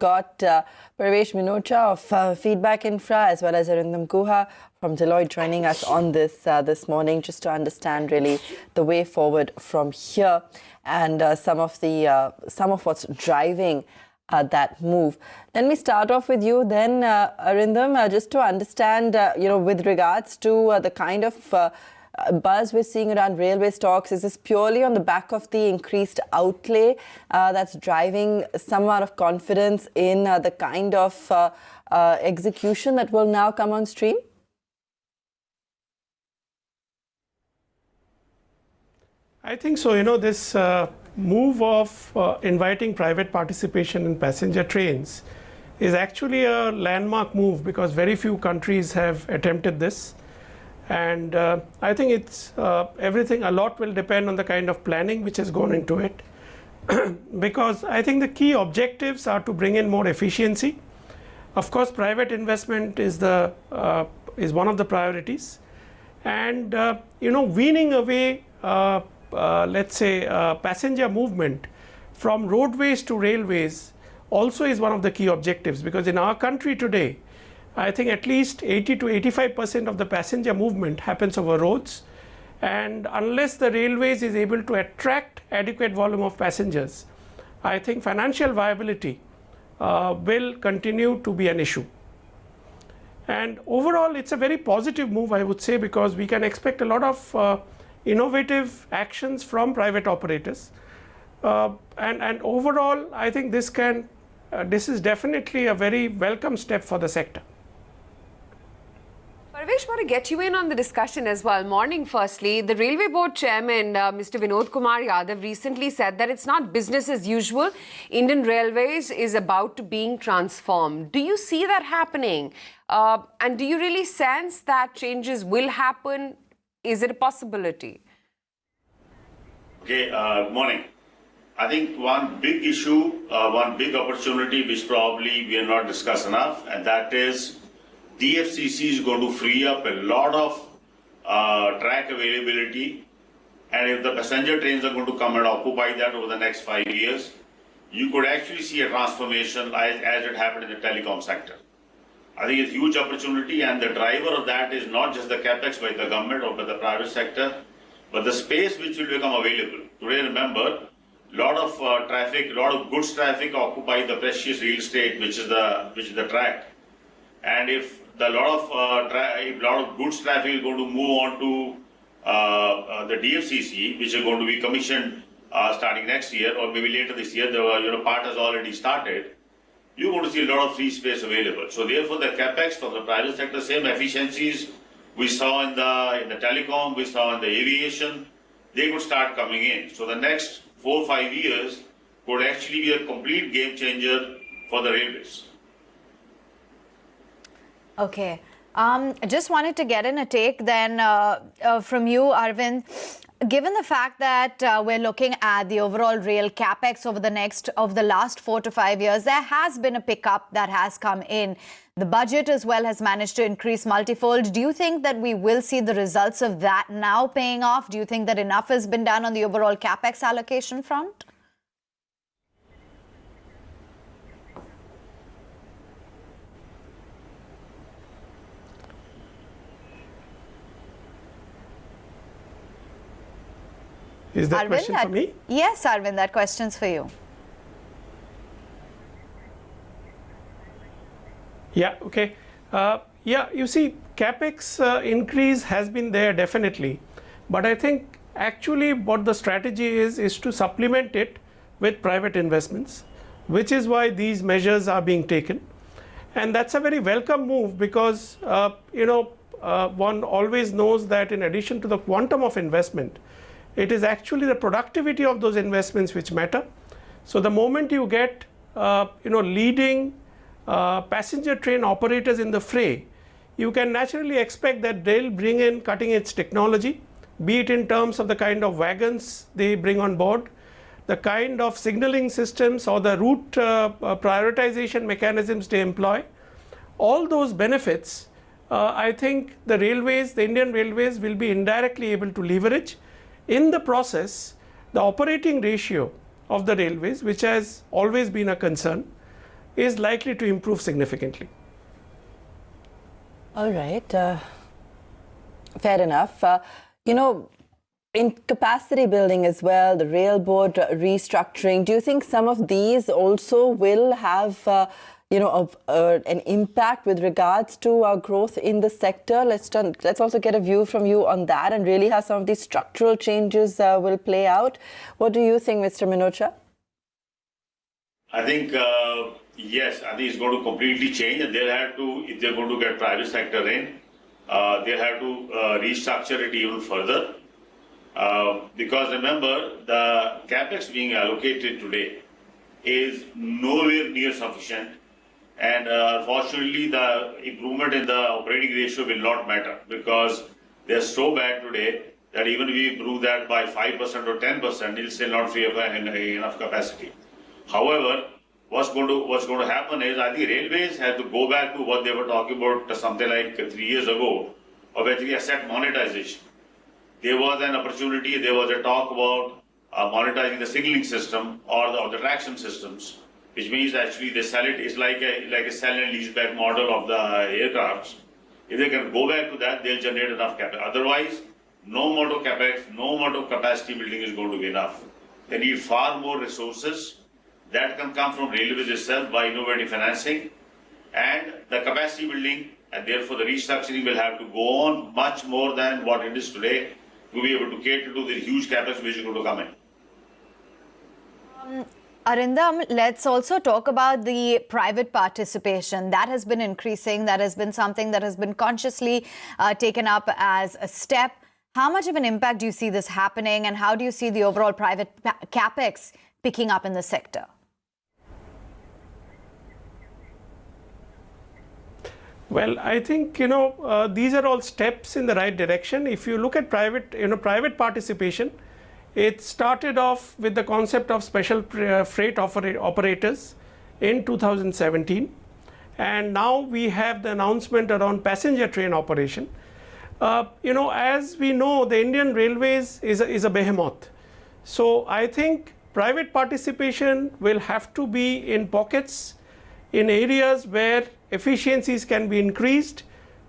Got Parvesh Minocha of Feedback Infra as well as Arindam Guha from Deloitte joining us on this morning just to understand really the way forward from here and some of what's driving that move. Let me start off with you then, Arindam, just to understand, with regards to the kind of buzz we're seeing around railway stocks. Is this purely on the back of the increased outlay that's driving some amount of confidence in the kind of execution that will now come on stream? I think so. This move of inviting private participation in passenger trains is actually a landmark move because very few countries have attempted this. And I think it's a lot will depend on the kind of planning which has gone into it because I think the key objectives are to bring in more efficiency. Of course, private investment is one of the priorities, and weaning away let's say passenger movement from roadways to railways also is one of the key objectives, because in our country today I think at least 80 to 85% of the passenger movement happens over roads, and unless the railways is able to attract adequate volume of passengers, I think financial viability will continue to be an issue. And overall it's a very positive move, I would say, because we can expect a lot of innovative actions from private operators, and overall I think this is definitely a very welcome step for the sector. Parvesh, want to get you in on the discussion as well. Morning, firstly. The Railway Board Chairman, Mr. Vinod Kumar Yadav, recently said that it's not business as usual. Indian Railways is about to being transformed. Do you see that happening? And do you really sense that changes will happen? Is it a possibility? Okay, morning. I think one big issue, one big opportunity which probably we have not discussed enough, and that is DFCC is going to free up a lot of track availability, and if the passenger trains are going to come and occupy that over the next 5 years, you could actually see a transformation as it happened in the telecom sector. I think it's a huge opportunity, and the driver of that is not just the Capex by the government or by the private sector, but the space which will become available. Today, remember, a lot of traffic, a lot of goods traffic occupy the precious real estate, which is the track. And if a lot of goods traffic is going to move on to the DFCC, which is going to be commissioned starting next year or maybe later this year, the part has already started, you're going to see a lot of free space available. So therefore, the Capex from the private sector, same efficiencies we saw in the telecom, we saw in the aviation, they could start coming in. So the next 4 or 5 years could actually be a complete game changer for the railways. Okay. I just wanted to get in a take then from you, Arvind. Given the fact that we're looking at the overall rail capex over the last 4 to 5 years, there has been a pickup that has come in. The budget as well has managed to increase multifold. Do you think that we will see the results of that now paying off? Do you think that enough has been done on the overall capex allocation front? Is that question for me? Yes, Arvind, that question's for you. Yeah, okay. You see, Capex increase has been there definitely. But I think actually what the strategy is to supplement it with private investments, which is why these measures are being taken. And that's a very welcome move because, one always knows that in addition to the quantum of investment, it is actually the productivity of those investments which matter. So the moment you get, leading passenger train operators in the fray, you can naturally expect that they'll bring in cutting-edge technology, be it in terms of the kind of wagons they bring on board, the kind of signaling systems or the route prioritization mechanisms they employ. All those benefits, I think the Indian Railways will be indirectly able to leverage. In the process, the operating ratio of the railways, which has always been a concern, is likely to improve significantly. All right. Fair enough. In capacity building as well, the rail board restructuring, do you think some of these also will have, an impact with regards to our growth in the sector? Let's also get a view from you on that and really how some of these structural changes will play out. What do you think, Mr. Minocha? I think, yes, I think it's going to completely change, and they'll have to, if they're going to get private sector in, they'll have to restructure it even further. Because remember, the Capex being allocated today is nowhere near sufficient, and unfortunately the improvement in the operating ratio will not matter, because they're so bad today that even if we improve that by 5% or 10%, it'll still not free up enough capacity. However, what's going to happen is, I think railways have to go back to what they were talking about something like 3 years ago, of actually asset monetization. There was an opportunity, there was a talk about monetizing the signaling system or the traction systems, which means actually they sell it. It's like a sell and lease back model of the aircrafts. If they can go back to that, they'll generate enough capex. Otherwise, no amount of capex, no amount of capacity building is going to be enough. They need far more resources that can come from railways itself by innovative financing, and the capacity building, and therefore the restructuring will have to go on much more than what it is today to be able to cater to the huge capex which is going to come in. Arindam, let's also talk about the private participation. That has been increasing. That has been something that has been consciously taken up as a step. How much of an impact do you see this happening, and how do you see the overall private Capex picking up in the sector? Well, I think, these are all steps in the right direction. If you look at private participation, it started off with the concept of special freight operators in 2017. And now we have the announcement around passenger train operation. As we know, the Indian Railways is a behemoth. So I think private participation will have to be in pockets, in areas where efficiencies can be increased,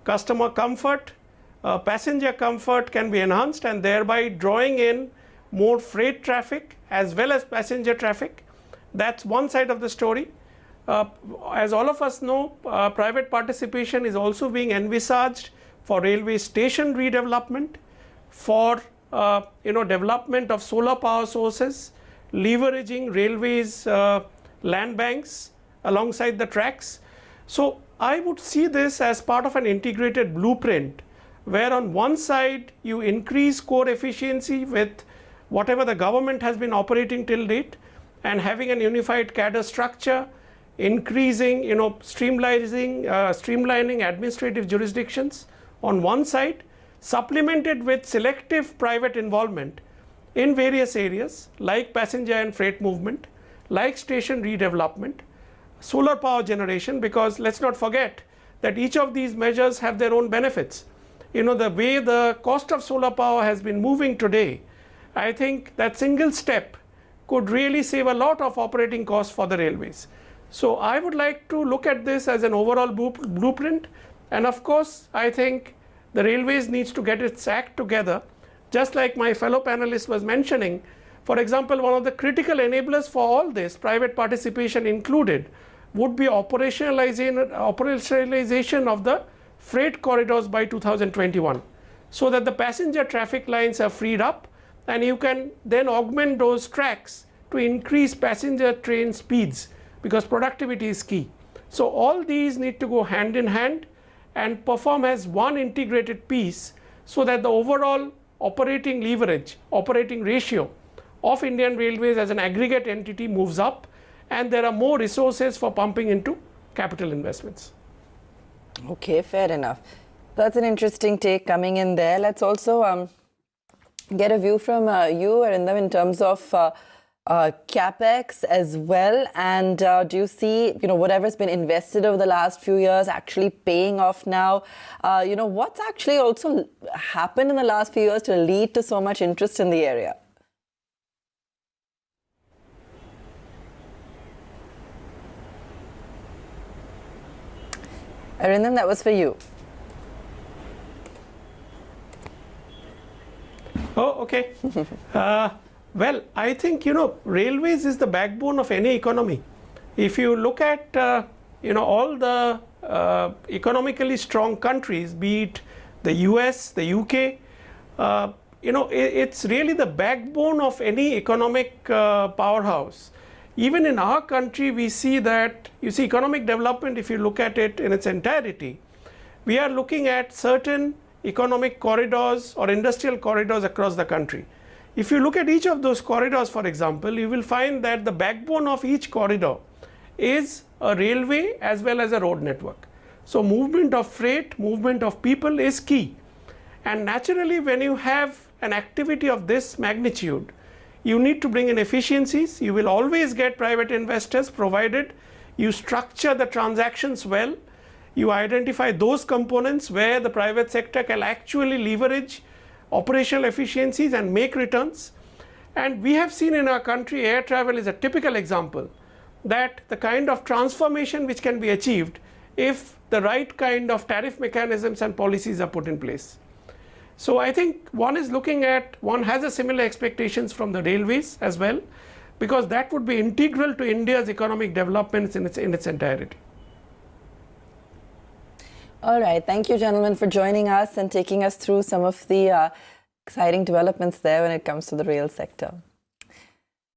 customer comfort, passenger comfort can be enhanced, and thereby drawing in more freight traffic as well as passenger traffic. That's one side of the story. As all of us know, private participation is also being envisaged for railway station redevelopment, for development of solar power sources, leveraging railways land banks alongside the tracks. So I would see this as part of an integrated blueprint, where on one side you increase core efficiency with whatever the government has been operating till date, and having an unified cadre structure, increasing, streamlining administrative jurisdictions on one side, supplemented with selective private involvement in various areas like passenger and freight movement, like station redevelopment, solar power generation, because let's not forget that each of these measures have their own benefits. The way the cost of solar power has been moving today, I think that single step could really save a lot of operating costs for the railways. So I would like to look at this as an overall blueprint, and of course I think the railways needs to get its act together, just like my fellow panelist was mentioning. For example, one of the critical enablers for all this, private participation included, would be operationalization of the freight corridors by 2021, so that the passenger traffic lines are freed up, and you can then augment those tracks to increase passenger train speeds, because productivity is key. So all these need to go hand in hand and perform as one integrated piece, so that the overall operating leverage, operating ratio of Indian Railways as an aggregate entity moves up, and there are more resources for pumping into capital investments. Okay, fair enough. That's an interesting take coming in there. Let's also get a view from you, Arindam, in terms of Capex as well. And do you see, whatever's been invested over the last few years actually paying off now? What's actually also happened in the last few years to lead to so much interest in the area? Arindam, that was for you. Oh, okay. Well, I think, railways is the backbone of any economy. If you look at, all the economically strong countries, be it the US, the UK, it's really the backbone of any economic powerhouse. Even in our country, we see that, economic development, if you look at it in its entirety, we are looking at certain economic corridors or industrial corridors across the country. If you look at each of those corridors, for example, you will find that the backbone of each corridor is a railway as well as a road network. So movement of freight, movement of people is key. And naturally, when you have an activity of this magnitude, you need to bring in efficiencies. You will always get private investors provided you structure the transactions well. You identify those components where the private sector can actually leverage operational efficiencies and make returns. And we have seen in our country, air travel is a typical example, that the kind of transformation which can be achieved if the right kind of tariff mechanisms and policies are put in place. So I think one has a similar expectations from the railways as well, because that would be integral to India's economic development in its entirety. All right. Thank you, gentlemen, for joining us and taking us through some of the exciting developments there when it comes to the rail sector.